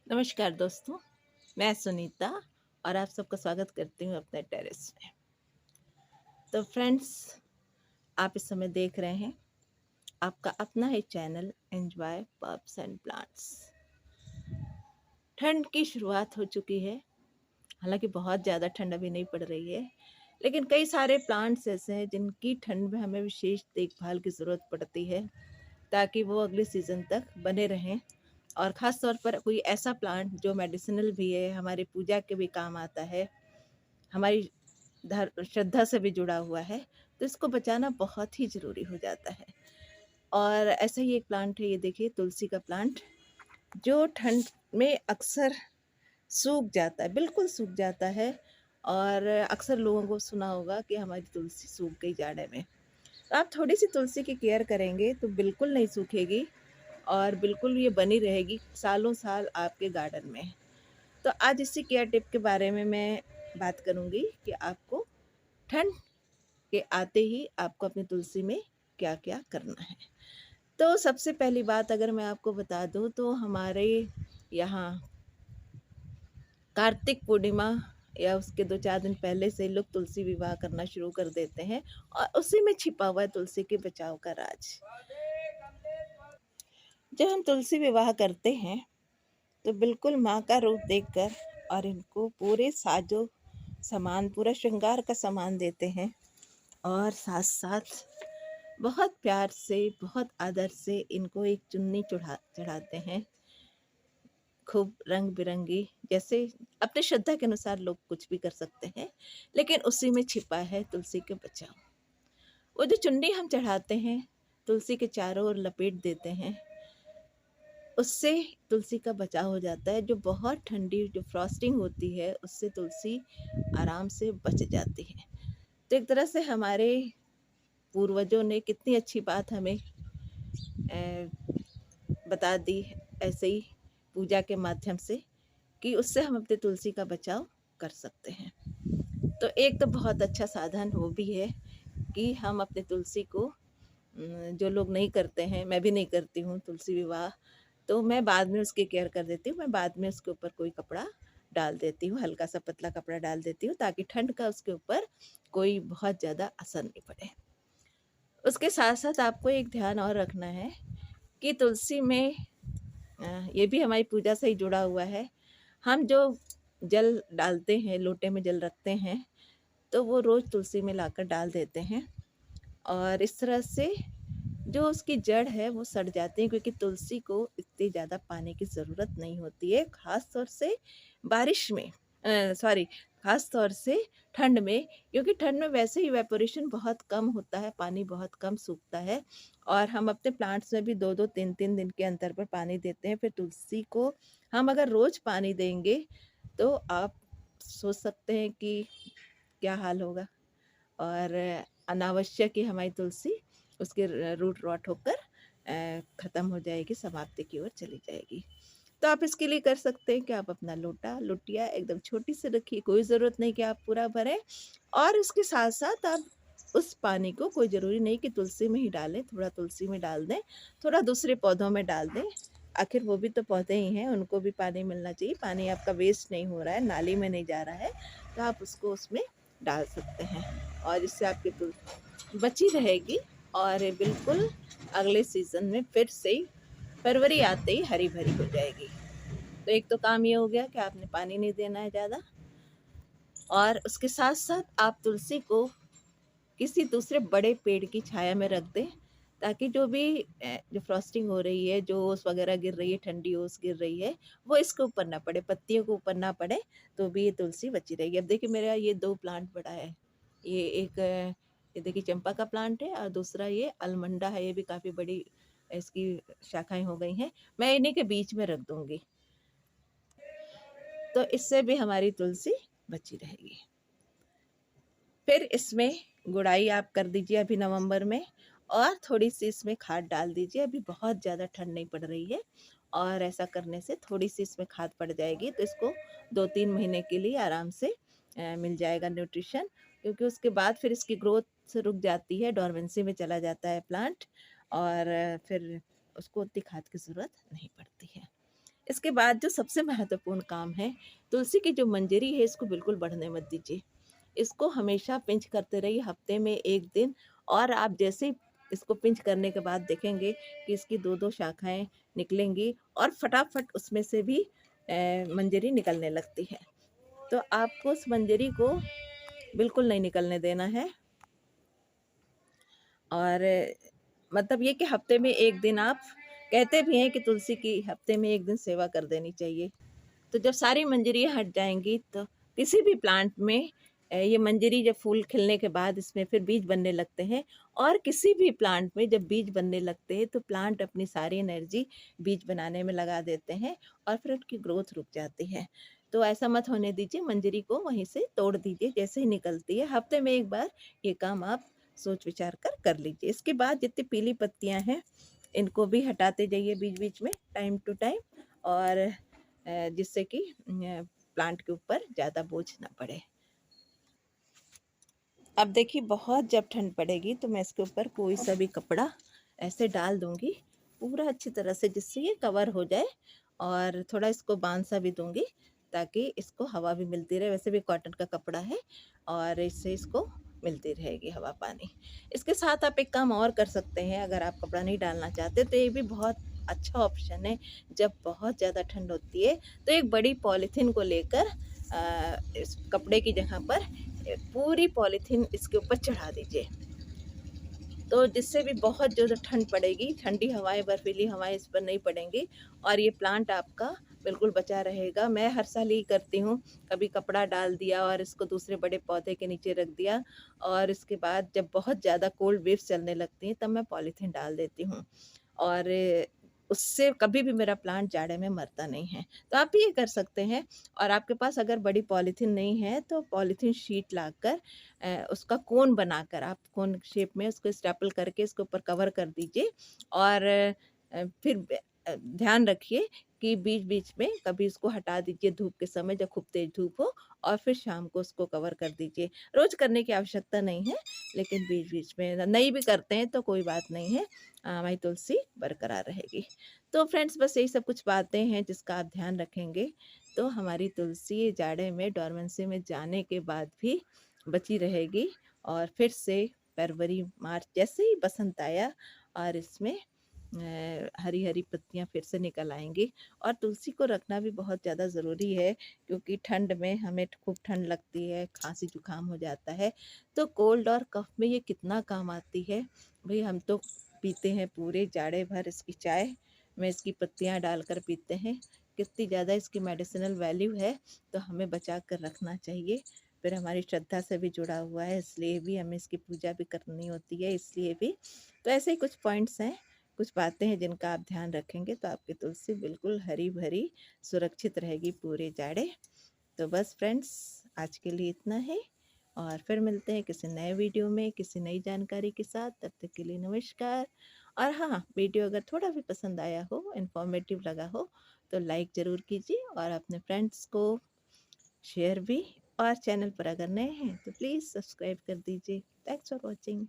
नमस्कार दोस्तों, मैं सुनीता और आप सबका स्वागत करती हूँ अपने टेरेस में। तो फ्रेंड्स, आप इस समय देख रहे हैं आपका अपना ही चैनल एंजॉय पर्ब्स एंड प्लांट्स। ठंड की शुरुआत हो चुकी है। हालांकि बहुत ज़्यादा ठंड अभी नहीं पड़ रही है, लेकिन कई सारे प्लांट्स ऐसे हैं जिनकी ठंड में हमें विशेष देखभाल की ज़रूरत पड़ती है ताकि वो अगले सीज़न तक बने रहें। और ख़ास तौर पर कोई ऐसा प्लांट जो मेडिसिनल भी है, हमारी पूजा के भी काम आता है, हमारी श्रद्धा से भी जुड़ा हुआ है, तो इसको बचाना बहुत ही ज़रूरी हो जाता है। और ऐसा ही एक प्लांट है, ये देखिए तुलसी का प्लांट, जो ठंड में अक्सर सूख जाता है, बिल्कुल सूख जाता है। और अक्सर लोगों को सुना होगा कि हमारी तुलसी सूख गई जाड़े में। तो आप थोड़ी सी तुलसी की केयर करेंगे तो बिल्कुल नहीं सूखेगी और बिल्कुल ये बनी रहेगी सालों साल आपके गार्डन में। तो आज इसी केयर टिप के बारे में मैं बात करूँगी कि आपको ठंड के आते ही आपको अपनी तुलसी में क्या-क्या करना है। तो सबसे पहली बात अगर मैं आपको बता दूँ तो हमारे यहाँ कार्तिक पूर्णिमा या उसके 2-4 दिन पहले से लोग तुलसी विवाह करना शुरू कर देते हैं और उसी में छिपा हुआ है तुलसी के बचाव का राज। जब हम तुलसी विवाह करते हैं तो बिल्कुल माँ का रूप देखकर और इनको पूरे साजो सामान, पूरा श्रृंगार का सामान देते हैं और साथ-साथ बहुत प्यार से, बहुत आदर से इनको एक चुन्नी चढ़ाते हैं, खूब रंग-बिरंगी। जैसे अपनी श्रद्धा के अनुसार लोग कुछ भी कर सकते हैं, लेकिन उसी में छिपा है तुलसी के बचाव। वो जो चुन्नी हम चढ़ाते हैं, तुलसी के चारों ओर लपेट देते हैं, उससे तुलसी का बचाव हो जाता है। जो बहुत ठंडी जो फ्रॉस्टिंग होती है, उससे तुलसी आराम से बच जाती है। तो एक तरह से हमारे पूर्वजों ने कितनी अच्छी बात हमें बता दी ऐसे ही पूजा के माध्यम से कि उससे हम अपनी तुलसी का बचाव कर सकते हैं। तो एक तो बहुत अच्छा साधन वो भी है कि हम अपने तुलसी को जो लोग नहीं करते हैं, मैं भी नहीं करती हूँ तुलसी विवाह, तो मैं बाद में उसकी केयर कर देती हूँ। मैं बाद में उसके ऊपर कोई कपड़ा डाल देती हूँ, हल्का सा पतला कपड़ा डाल देती हूँ ताकि ठंड का उसके ऊपर कोई बहुत ज़्यादा असर नहीं पड़े। उसके साथ-साथ आपको एक ध्यान और रखना है कि तुलसी में ये भी हमारी पूजा से ही जुड़ा हुआ है। हम जो जल डालते हैं, लोटे में जल रखते हैं, तो वो रोज़ तुलसी में लाकर डाल देते हैं और इस तरह से जो उसकी जड़ है वो सड़ जाती है, क्योंकि तुलसी को इतनी ज़्यादा पानी की ज़रूरत नहीं होती है, ख़ास तौर से बारिश में, सॉरी, ख़ास तौर से ठंड में, क्योंकि ठंड में वैसे ही इवेपोरेशन बहुत कम होता है, पानी बहुत कम सूखता है और हम अपने प्लांट्स में भी 2-2 3-3 दिन के अंतर पर पानी देते हैं। फिर तुलसी को हम अगर रोज़ पानी देंगे तो आप सोच सकते हैं कि क्या हाल होगा। और अनावश्यक ही हमारी तुलसी उसके रूट रॉट होकर ख़त्म हो जाएगी, समाप्ति की ओर चली जाएगी। तो आप इसके लिए कर सकते हैं कि आप अपना लोटा, लोटिया एकदम छोटी सी रखिए, कोई ज़रूरत नहीं कि आप पूरा भरें और उसके साथ-साथ आप उस पानी को, कोई ज़रूरी नहीं कि तुलसी में ही डालें, थोड़ा तुलसी में डाल दें, थोड़ा दूसरे पौधों में डाल दें। आखिर वो भी तो पौधे ही हैं, उनको भी पानी मिलना चाहिए, पानी आपका वेस्ट नहीं हो रहा है, नाली में नहीं जा रहा है, तो आप उसको उसमें डाल सकते हैं और इससे आपकी बची रहेगी और बिल्कुल अगले सीज़न में फिर से फरवरी आते ही हरी-भरी हो जाएगी। तो एक तो काम ये हो गया कि आपने पानी नहीं देना है ज़्यादा और उसके साथ-साथ आप तुलसी को किसी दूसरे बड़े पेड़ की छाया में रख दें, ताकि जो भी जो फ्रॉस्टिंग हो रही है, जो ओस वगैरह गिर रही है, ठंडी ओस गिर रही है, वो इसके ऊपर ना पड़े, पत्तियों के ऊपर ना पड़े, तो भी ये तुलसी बची रहेगी। अब देखिए मेरा ये 2 प्लांट बड़ा है। ये एक ये देखिए चंपा का प्लांट है और दूसरा ये अलमंडा है, ये भी काफ़ी बड़ी इसकी शाखाएँ हो गई हैं। मैं इन्हीं के बीच में रख दूँगी, तो इससे भी हमारी तुलसी बची रहेगी। फिर इसमें गुड़ाई आप कर दीजिए अभी नवंबर में और थोड़ी-सी इसमें खाद डाल दीजिए। अभी बहुत ज़्यादा ठंड नहीं पड़ रही है और ऐसा करने से थोड़ी-सी इसमें खाद पड़ जाएगी, तो इसको 2-3 महीने के लिए आराम से मिल जाएगा न्यूट्रिशन, क्योंकि उसके बाद फिर इसकी ग्रोथ रुक जाती है, डोरमेंसी में चला जाता है प्लांट और फिर उसको उतनी खाद की ज़रूरत नहीं पड़ती है। इसके बाद जो सबसे महत्वपूर्ण काम है, तुलसी की जो मंजरी है इसको बिल्कुल बढ़ने मत दीजिए। इसको हमेशा पिंच करते रहिए हफ्ते में 1 दिन, और आप जैसे ही इसको पिंच करने के बाद देखेंगे कि इसकी 2-2 शाखाएँ निकलेंगी और फटाफट उसमें से भी मंजरी निकलने लगती है। तो आपको उस मंजरी को बिल्कुल नहीं निकलने देना है, और मतलब ये कि हफ्ते में 1 दिन आप, कहते भी हैं कि तुलसी की हफ्ते में 1 दिन सेवा कर देनी चाहिए। तो जब सारी मंजरियाँ हट जाएँगी तो किसी भी प्लांट में ये मंजरी जब फूल खिलने के बाद इसमें फिर बीज बनने लगते हैं, और किसी भी प्लांट में जब बीज बनने लगते हैं तो प्लांट अपनी सारी एनर्जी बीज बनाने में लगा देते हैं और फिर उनकी ग्रोथ रुक जाती है। तो ऐसा मत होने दीजिए, मंजरी को वहीं से तोड़ दीजिए जैसे ही निकलती है। हफ्ते में 1 बार ये काम आप सोच विचार कर लीजिए। इसके बाद जितनी पीली पत्तियाँ हैं इनको भी हटाते जाइए बीच-बीच में टाइम टू टाइम, और जिससे कि प्लांट के ऊपर ज़्यादा बोझ ना पड़े। अब देखिए बहुत जब ठंड पड़ेगी तो मैं इसके ऊपर कोई सा भी कपड़ा ऐसे डाल दूँगी पूरा अच्छी तरह से, जिससे ये कवर हो जाए, और थोड़ा इसको बाँध सा भी दूँगी ताकि इसको हवा भी मिलती रहे। वैसे भी कॉटन का कपड़ा है और इससे इसको मिलती रहेगी हवा पानी। इसके साथ आप एक काम और कर सकते हैं, अगर आप कपड़ा नहीं डालना चाहते तो ये भी बहुत अच्छा ऑप्शन है। जब बहुत ज़्यादा ठंड होती है तो एक बड़ी पॉलीथीन को लेकर इस कपड़े की जगह पर पूरी पॉलीथीन इसके ऊपर चढ़ा दीजिए। तो जिससे भी बहुत ज़्यादा ठंड पड़ेगी, ठंडी हवाएँ, बर्फीली हवाएँ इस पर नहीं पड़ेंगी और ये प्लांट आपका बिल्कुल बचा रहेगा। मैं हर साल यही करती हूँ, कभी कपड़ा डाल दिया और इसको दूसरे बड़े पौधे के नीचे रख दिया, और इसके बाद जब बहुत ज़्यादा कोल्ड वेव्स चलने लगती हैं तब मैं पॉलीथीन डाल देती हूँ, और उससे कभी भी मेरा प्लांट जाड़े में मरता नहीं है। तो आप भी ये कर सकते हैं, और आपके पास अगर बड़ी पॉलीथीन नहीं है तो पॉलीथीन शीट लाकर उसका कोन बनाकर आप कोन शेप में उसको स्टेपल करके इसके ऊपर कवर कर दीजिए, और फिर ध्यान रखिए कि बीच-बीच में कभी इसको हटा दीजिए धूप के समय जब खूब तेज़ धूप हो, और फिर शाम को उसको कवर कर दीजिए। रोज़ करने की आवश्यकता नहीं है, लेकिन बीच-बीच में नहीं भी करते हैं तो कोई बात नहीं है, हमारी तुलसी बरकरार रहेगी। तो फ्रेंड्स बस यही सब कुछ बातें हैं जिसका आप ध्यान रखेंगे तो हमारी तुलसी जाड़े में डोरमेंसी में जाने के बाद भी बची रहेगी, और फिर से फरवरी मार्च जैसे ही बसंत आया और इसमें हरी-हरी पत्तियाँ फिर से निकल आएँगी। और तुलसी को रखना भी बहुत ज़्यादा ज़रूरी है, क्योंकि ठंड में हमें खूब ठंड लगती है, खाँसी-जुकाम हो जाता है, तो कोल्ड और कफ़ में ये कितना काम आती है। भई हम तो पीते हैं पूरे जाड़े भर इसकी चाय में इसकी पत्तियाँ डालकर पीते हैं। कितनी ज़्यादा इसकी मेडिसिनल वैल्यू है, तो हमें बचा कर रखना चाहिए। फिर हमारी श्रद्धा से भी जुड़ा हुआ है, इसलिए भी हमें इसकी पूजा भी करनी होती है, इसलिए भी। तो ऐसे ही कुछ पॉइंट्स हैं, कुछ बातें हैं जिनका आप ध्यान रखेंगे तो आपकी तुलसी बिल्कुल हरी-भरी सुरक्षित रहेगी पूरे जाड़े। तो बस फ्रेंड्स आज के लिए इतना है, और फिर मिलते हैं किसी नए वीडियो में किसी नई जानकारी के साथ। तब तक के लिए नमस्कार। और हाँ, वीडियो अगर थोड़ा भी पसंद आया हो, इन्फॉर्मेटिव लगा हो, तो लाइक ज़रूर कीजिए और अपने फ्रेंड्स को शेयर भी, और चैनल पर अगर नए हैं तो प्लीज़ सब्सक्राइब कर दीजिए। Thanks for watching.